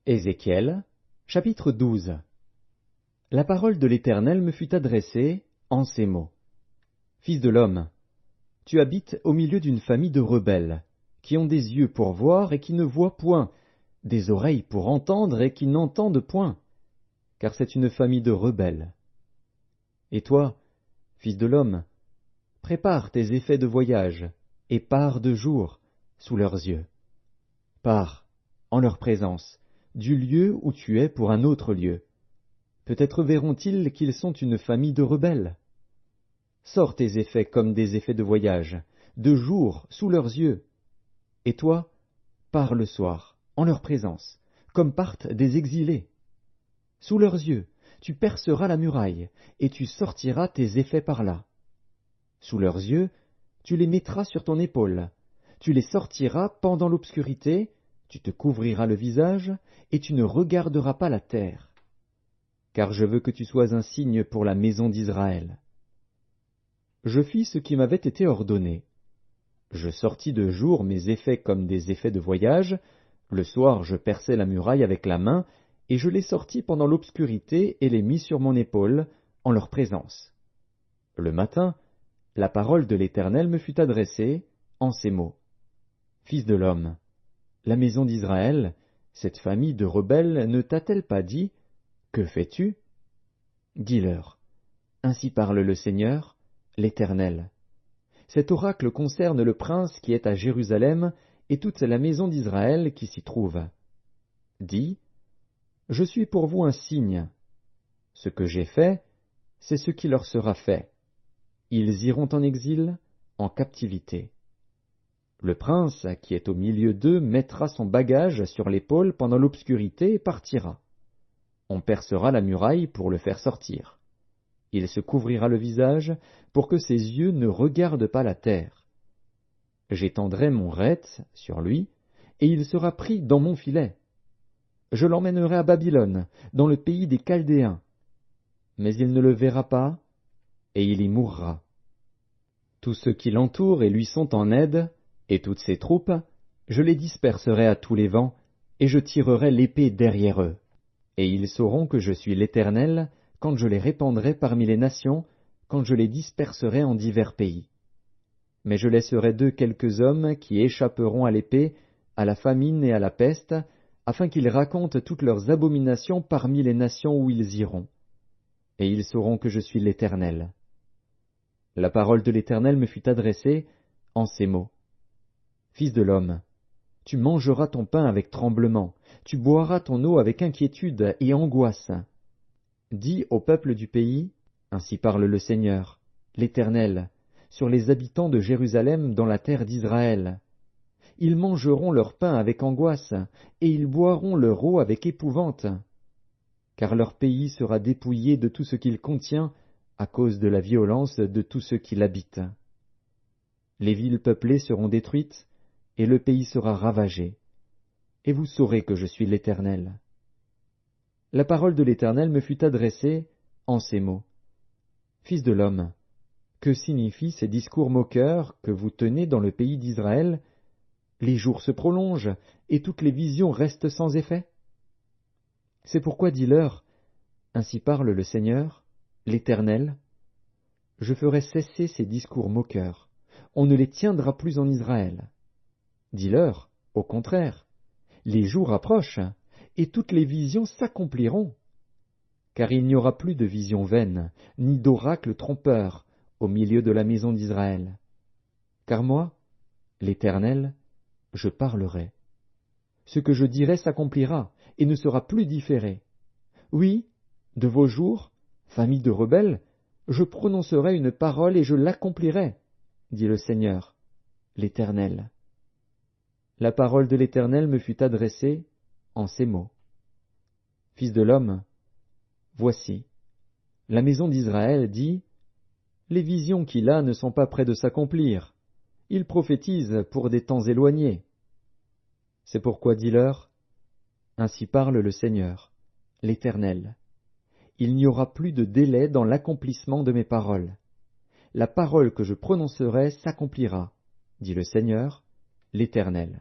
Ézéchiel, chapitre 12. La parole de l'Éternel me fut adressée en ces mots. Fils de l'homme, tu habites au milieu d'une famille de rebelles, qui ont des yeux pour voir et qui ne voient point, des oreilles pour entendre et qui n'entendent point, car c'est une famille de rebelles. Et toi, fils de l'homme, prépare tes effets de voyage, et pars de jour, sous leurs yeux. Pars, en leur présence, du lieu où tu es pour un autre lieu. Peut-être verront-ils qu'ils sont une famille de rebelles. Sors tes effets comme des effets de voyage, de jour, sous leurs yeux. Et toi, pars le soir, en leur présence, comme partent des exilés. Sous leurs yeux, tu perceras la muraille, et tu sortiras tes effets par là. Sous leurs yeux, tu les mettras sur ton épaule, tu les sortiras pendant l'obscurité, tu te couvriras le visage, et tu ne regarderas pas la terre. Car je veux que tu sois un signe pour la maison d'Israël. Je fis ce qui m'avait été ordonné. Je sortis de jour mes effets comme des effets de voyage, le soir je perçai la muraille avec la main, et je les sortis pendant l'obscurité et les mis sur mon épaule, en leur présence. Le matin, la parole de l'Éternel me fut adressée en ces mots. Fils de l'homme, la maison d'Israël, cette famille de rebelles ne t'a-t-elle pas dit, que fais-tu? Dis-leur, ainsi parle le Seigneur, l'Éternel. Cet oracle concerne le prince qui est à Jérusalem et toute la maison d'Israël qui s'y trouve. Dis, je suis pour vous un signe. Ce que j'ai fait, c'est ce qui leur sera fait. Ils iront en exil, en captivité. Le prince qui est au milieu d'eux mettra son bagage sur l'épaule pendant l'obscurité et partira. On percera la muraille pour le faire sortir. Il se couvrira le visage pour que ses yeux ne regardent pas la terre. J'étendrai mon rete sur lui, et il sera pris dans mon filet. Je l'emmènerai à Babylone, dans le pays des Chaldéens. Mais il ne le verra pas, et il y mourra. Tous ceux qui l'entourent et lui sont en aide, et toutes ses troupes, je les disperserai à tous les vents, et je tirerai l'épée derrière eux. Et ils sauront que je suis l'Éternel, quand je les répandrai parmi les nations, quand je les disperserai en divers pays. Mais je laisserai d'eux quelques hommes qui échapperont à l'épée, à la famine et à la peste, afin qu'ils racontent toutes leurs abominations parmi les nations où ils iront. Et ils sauront que je suis l'Éternel. La parole de l'Éternel me fut adressée en ces mots. Fils de l'homme, tu mangeras ton pain avec tremblement, tu boiras ton eau avec inquiétude et angoisse. Dis au peuple du pays, ainsi parle le Seigneur, l'Éternel, sur les habitants de Jérusalem dans la terre d'Israël. Ils mangeront leur pain avec angoisse, et ils boiront leur eau avec épouvante, car leur pays sera dépouillé de tout ce qu'il contient, à cause de la violence de tous ceux qui l'habitent. Les villes peuplées seront détruites, et le pays sera ravagé. Et vous saurez que je suis l'Éternel. La parole de l'Éternel me fut adressée en ces mots. Fils de l'homme, que signifient ces discours moqueurs que vous tenez dans le pays d'Israël? Les jours se prolongent, et toutes les visions restent sans effet. C'est pourquoi dis-leur, ainsi parle le Seigneur, l'Éternel, je ferai cesser ces discours moqueurs, on ne les tiendra plus en Israël. Dis-leur, au contraire, les jours approchent, et toutes les visions s'accompliront. Car il n'y aura plus de visions vaines, ni d'oracles trompeurs, au milieu de la maison d'Israël. Car moi, l'Éternel, je parlerai. Ce que je dirai s'accomplira, et ne sera plus différé. Oui, de vos jours, famille de rebelles, je prononcerai une parole et je l'accomplirai, dit le Seigneur, l'Éternel. La parole de l'Éternel me fut adressée en ces mots. Fils de l'homme, voici, la maison d'Israël dit, les visions qu'il a ne sont pas près de s'accomplir, il prophétise pour des temps éloignés. C'est pourquoi dis-leur, ainsi parle le Seigneur, l'Éternel. Il n'y aura plus de délai dans l'accomplissement de mes paroles. La parole que je prononcerai s'accomplira, dit le Seigneur, l'Éternel.